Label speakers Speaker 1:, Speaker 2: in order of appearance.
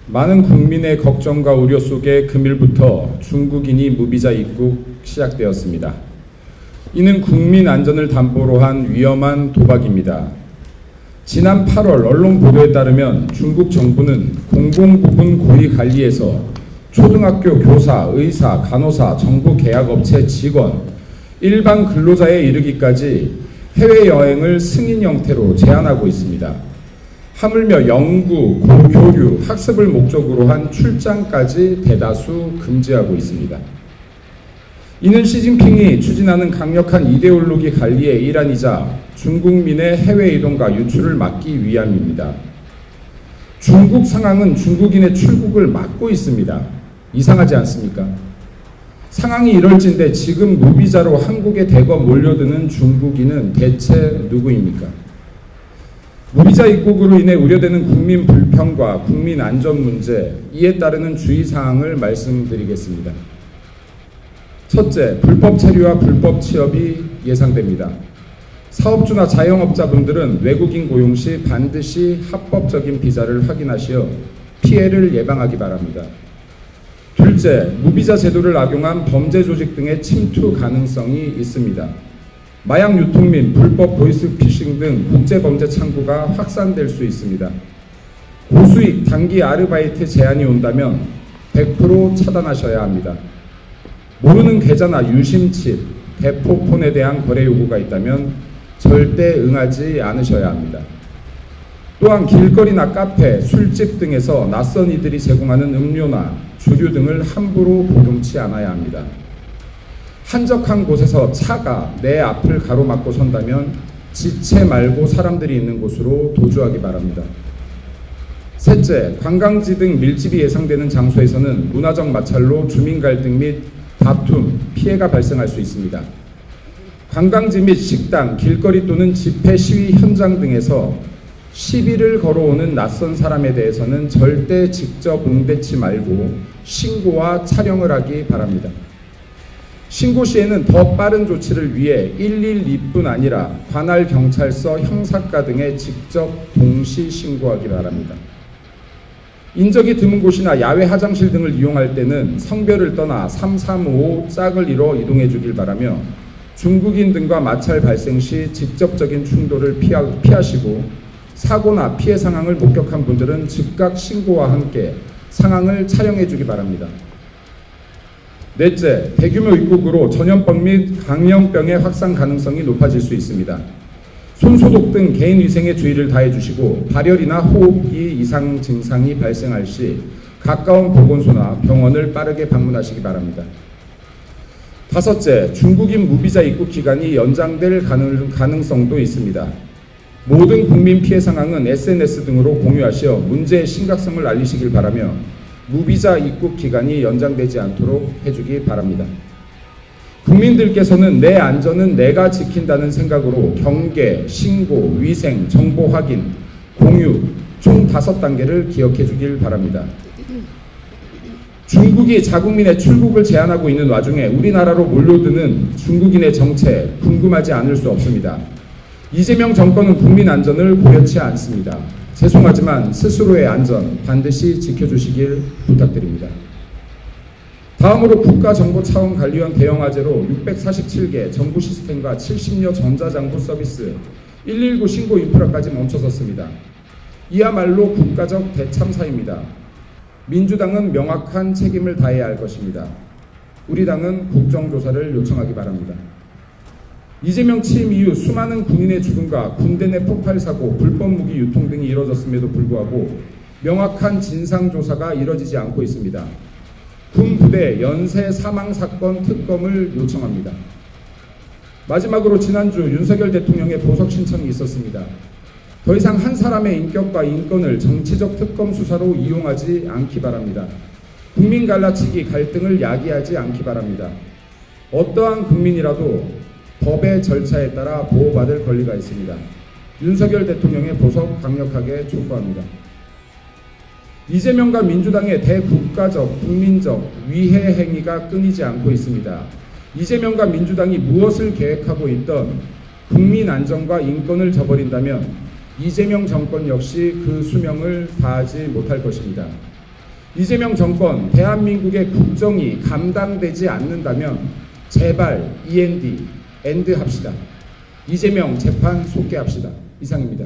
Speaker 1: 많은 국민의 걱정과 우려 속에 금일부터 중국인이 무비자 입국 시작되었습니다. 이는 국민 안전을 담보로 한 위험한 도박입니다. 지난 8월 언론 보도에 따르면 중국 정부는 공공부문 고위관리에서 초등학교 교사, 의사, 간호사, 정부 계약업체 직원, 일반 근로자에 이르기까지 해외여행을 승인 형태로 제한하고 있습니다. 하물며 연구, 교류, 학습을 목적으로 한 출장까지 대다수 금지하고 있습니다. 이는 시진핑이 추진하는 강력한 이데올로기 관리의 일환이자 중국민의 해외 이동과 유출을 막기 위함입니다. 중국 상황은 중국인의 출국을 막고 있습니다. 이상하지 않습니까? 상황이 이럴진데 지금 무비자로 한국에 대거 몰려드는 중국인은 대체 누구입니까? 무비자 입국으로 인해 우려되는 국민 불평과 국민 안전 문제, 이에 따르는 주의사항을 말씀드리겠습니다. 첫째, 불법 체류와 불법 취업이 예상됩니다. 사업주나 자영업자분들은 외국인 고용 시 반드시 합법적인 비자를 확인하시어 피해를 예방하기 바랍니다. 둘째, 무비자 제도를 악용한 범죄 조직 등의 침투 가능성이 있습니다. 마약 유통 및 불법 보이스피싱 등 국제범죄 창구가 확산될 수 있습니다. 고수익 단기 아르바이트 제한이 온다면 100% 차단하셔야 합니다. 모르는 계좌나 유심칩, 대포폰에 대한 거래 요구가 있다면 절대 응하지 않으셔야 합니다. 또한 길거리나 카페, 술집 등에서 낯선 이들이 제공하는 음료나 주류 등을 함부로 보동치 않아야 합니다. 한적한 곳에서 차가 내 앞을 가로막고 선다면 지체 말고 사람들이 있는 곳으로 도주하기 바랍니다. 셋째, 관광지 등 밀집이 예상되는 장소에서는 문화적 마찰로 주민 갈등 및 다툼, 피해가 발생할 수 있습니다. 관광지 및 식당, 길거리 또는 집회 시위 현장 등에서 시비를 걸어오는 낯선 사람에 대해서는 절대 직접 응대치 말고 신고와 촬영을 하기 바랍니다. 신고 시에는 더 빠른 조치를 위해 112뿐 아니라 관할 경찰서, 형사과 등에 직접 동시 신고하기 바랍니다. 인적이 드문 곳이나 야외 화장실 등을 이용할 때는 성별을 떠나 335 짝을 이뤄 이동해 주길 바라며 중국인 등과 마찰 발생 시 직접적인 충돌을 피하시고 사고나 피해 상황을 목격한 분들은 즉각 신고와 함께 상황을 촬영해 주기 바랍니다. 넷째, 대규모 입국으로 전염병 및 감염병의 확산 가능성이 높아질 수 있습니다. 손소독 등 개인 위생에 주의를 다해 주시고 발열이나 호흡기 이상 증상이 발생할 시 가까운 보건소나 병원을 빠르게 방문하시기 바랍니다. 다섯째, 중국인 무비자 입국 기간이 연장될 가능성도 있습니다. 모든 국민 피해 상황은 SNS 등으로 공유하시어 문제의 심각성을 알리시길 바라며 무비자 입국 기간이 연장되지 않도록 해주기 바랍니다. 국민들께서는 내 안전은 내가 지킨다는 생각으로 경계, 신고, 위생, 정보 확인, 공유 총 5단계를 기억해 주길 바랍니다. 중국이 자국민의 출국을 제한하고 있는 와중에 우리나라로 몰려드는 중국인의 정체 궁금하지 않을 수 없습니다. 이재명 정권은 국민 안전을 고려치 않습니다. 죄송하지만 스스로의 안전 반드시 지켜주시길 부탁드립니다. 다음으로 국가정보차원관리원 대형화재로 647개 정부 시스템과 70여 전자장부 서비스, 119 신고 인프라까지 멈춰섰습니다. 이야말로 국가적 대참사입니다. 민주당은 명확한 책임을 다해야 할 것입니다. 우리 당은 국정조사를 요청하기 바랍니다. 이재명 취임 이후 수많은 군인의 죽음과 군대 내 폭발 사고, 불법 무기 유통 등이 이뤄졌음에도 불구하고 명확한 진상조사가 이뤄지지 않고 있습니다. 군 부대 연쇄 사망 사건 특검을 요청합니다. 마지막으로 지난주 윤석열 대통령의 보석 신청이 있었습니다. 더 이상 한 사람의 인격과 인권을 정치적 특검 수사로 이용하지 않기 바랍니다. 국민 갈라치기, 갈등을 야기하지 않기 바랍니다. 어떠한 국민이라도 법의 절차에 따라 보호받을 권리가 있습니다. 윤석열 대통령의 보석 강력하게 촉구합니다. 이재명과 민주당의 대국가적, 국민적 위해 행위가 끊이지 않고 있습니다. 이재명과 민주당이 무엇을 계획하고 있던 국민 안전과 인권을 저버린다면 이재명 정권 역시 그 수명을 다하지 못할 것입니다. 이재명 정권, 대한민국의 국정이 감당되지 않는다면 제발 END, 엔드 합시다. 이재명 재판 속개합시다. 이상입니다.